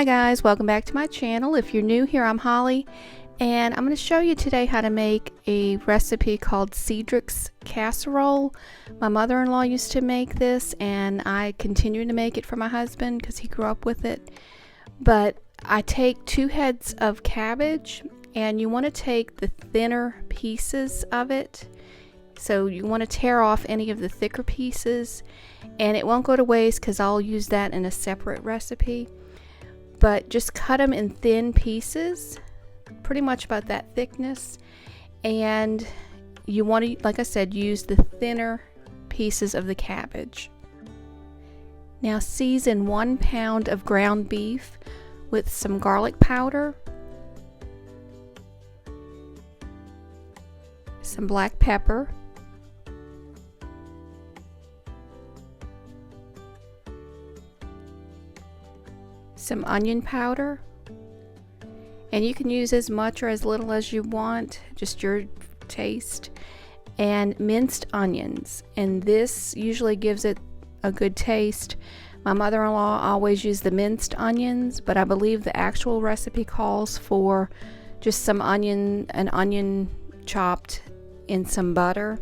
Hi guys, welcome back to my channel. If you're new here, I'm Holly, and I'm going to show you today how to make a recipe called Cedric's casserole. My mother-in-law used to make this, and I continue to make it for my husband because he grew up with it. But I take 2 heads of cabbage, and you want to take the thinner pieces of it. So you want to tear off any of the thicker pieces, and it won't go to waste because I'll use that in a separate recipe. But just cut them in thin pieces, pretty much about that thickness. And you want to, like I said, use the thinner pieces of the cabbage. Now season 1 pound of ground beef with some garlic powder, some black pepper, some onion powder, and you can use as much or as little as you want, just your taste, and minced onions, and this usually gives it a good taste. My mother-in-law always used the minced onions, but I believe the actual recipe calls for just some an onion chopped in some butter,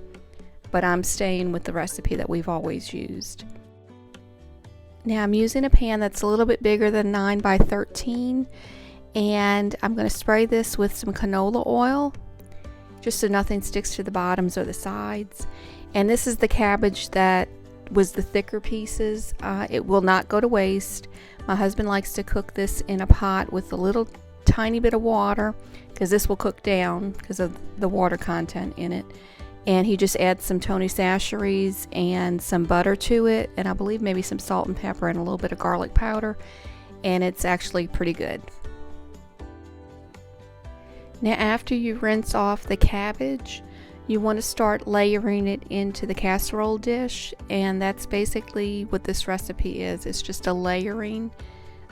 but I'm staying with the recipe that we've always used. Now I'm using a pan that's a little bit bigger than 9 by 13, and I'm going to spray this with some canola oil just so nothing sticks to the bottoms or the sides. And this is the cabbage that was the thicker pieces. It will not go to waste. My husband likes to cook this in a pot with a little tiny bit of water because this will cook down because of the water content in it. And he just adds some Tony Chachere's and some butter to it, and I believe maybe some salt and pepper and a little bit of garlic powder, and it's actually pretty good. Now after you rinse off the cabbage, you want to start layering it into the casserole dish, and that's basically what this recipe is. It's just a layering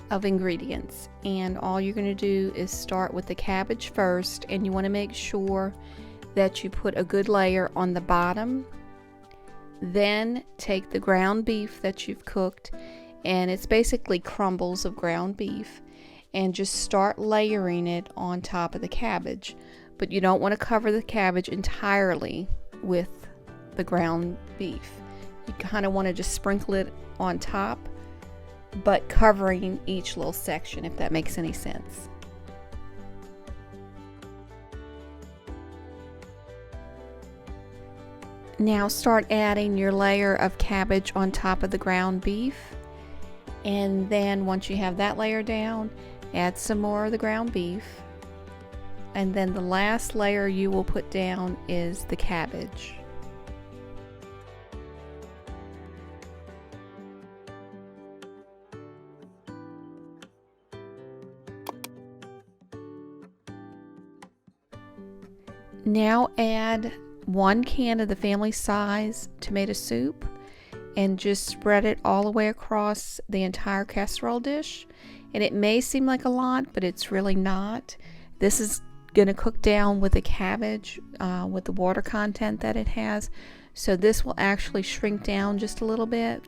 of ingredients, and all you're going to do is start with the cabbage first, and you want to make sure that you put a good layer on the bottom. Then take the ground beef that you've cooked, and it's basically crumbles of ground beef, and just start layering it on top of the cabbage. But you don't want to cover the cabbage entirely with the ground beef. You kind of want to just sprinkle it on top, but covering each little section, if that makes any sense. Now start adding your layer of cabbage on top of the ground beef, and then once you have that layer down, add some more of the ground beef, and then the last layer you will put down is the cabbage. Now add 1 can of the family size tomato soup and just spread it all the way across the entire casserole dish. And it may seem like a lot, but it's really not. This is going to cook down with the cabbage with the water content that it has. So this will actually shrink down just a little bit.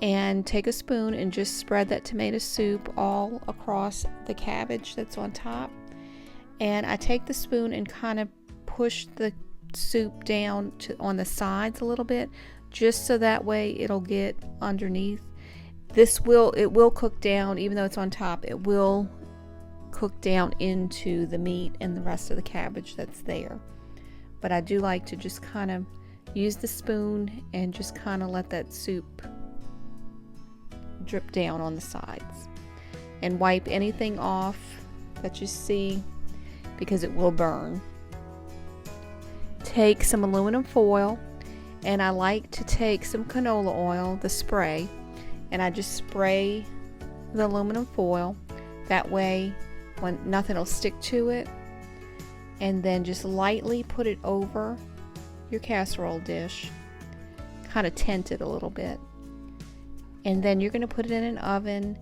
And take a spoon and just spread that tomato soup all across the cabbage that's on top. And I take the spoon and kind of push the soup down on the sides a little bit, just so that way it'll get underneath. It will cook down, even though it's on top, it will cook down into the meat and the rest of the cabbage that's there. But I do like to just kind of use the spoon and just kind of let that soup drip down on the sides, and wipe anything off that you see because it will burn. Take some aluminum foil, and I like to take some canola oil, the spray, and I just spray the aluminum foil. That way nothing will stick to it, and then just lightly put it over your casserole dish, kind of tint it a little bit, and then you're going to put it in an oven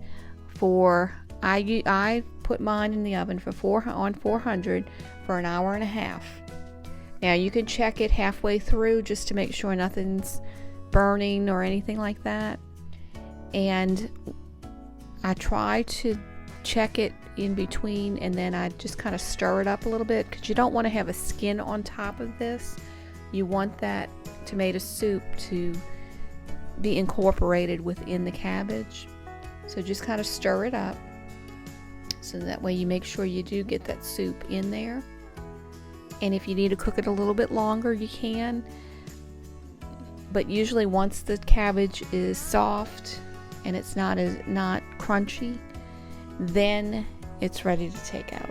for I put mine in the oven for on 400 for an hour and a half. Now you can check it halfway through just to make sure nothing's burning or anything like that. And I try to check it in between, and then I just kind of stir it up a little bit, because you don't want to have a skin on top of this. You want that tomato soup to be incorporated within the cabbage. So just kind of stir it up, so that way you make sure you do get that soup in there. And if you need to cook it a little bit longer, you can. But usually once the cabbage is soft and it's not crunchy, then it's ready to take out.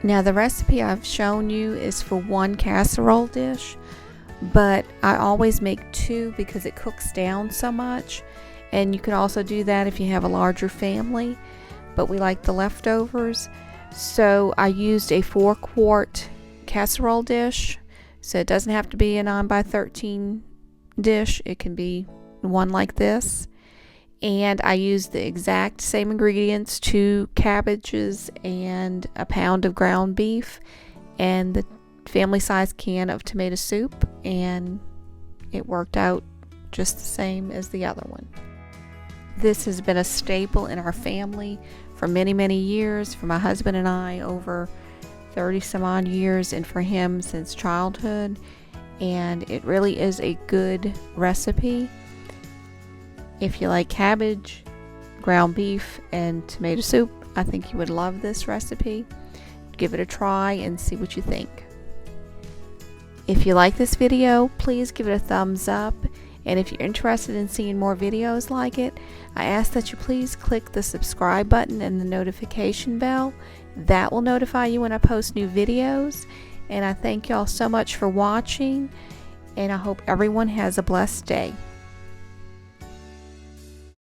Now the recipe I've shown you is for one casserole dish, but I always make two because it cooks down so much. And you can also do that if you have a larger family, but we like the leftovers. So I used a 4-quart casserole dish. So it doesn't have to be a 9x13 dish. It can be one like this. And I used the exact same ingredients, 2 cabbages and a pound of ground beef and the family size can of tomato soup, and it worked out just the same as the other one. This has been a staple in our family for many years, for my husband and I over 30 some odd years, and for him since childhood. And it really is a good recipe. If you like cabbage, ground beef, and tomato soup, I think you would love this recipe. Give it a try and see what you think. If you like this video, please give it a thumbs up. And if you're interested in seeing more videos like it, I ask that you please click the subscribe button and the notification bell. That will notify you when I post new videos. And I thank y'all so much for watching, and I hope everyone has a blessed day.